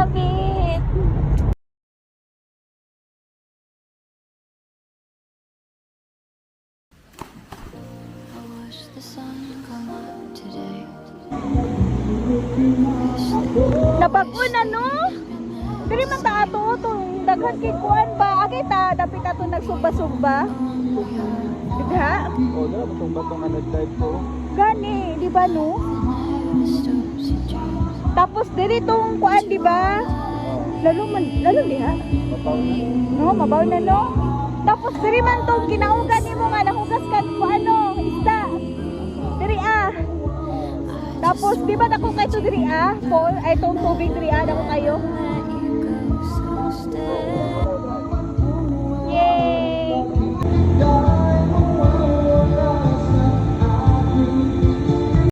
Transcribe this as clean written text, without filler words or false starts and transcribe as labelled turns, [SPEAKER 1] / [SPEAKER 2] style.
[SPEAKER 1] Love it! Napag-un no? Dili man ta ato tong daghan kay kuan ba? Agay ta dapit ato nagsugba-sugba. Diha?
[SPEAKER 2] Oh, dala mo tong batong ano type ko.
[SPEAKER 1] Gani, di ba no? Tapos diri tong kuan di ba? Lalo diha.
[SPEAKER 2] Mapaw na.
[SPEAKER 1] No, mabaw na no. Tapos diri man tong kinaugan nimo nga nahugas kan ko ano, isda. Diri Tapos di ba dako kay to diri Paul, ay tong tubig diri dako kayo.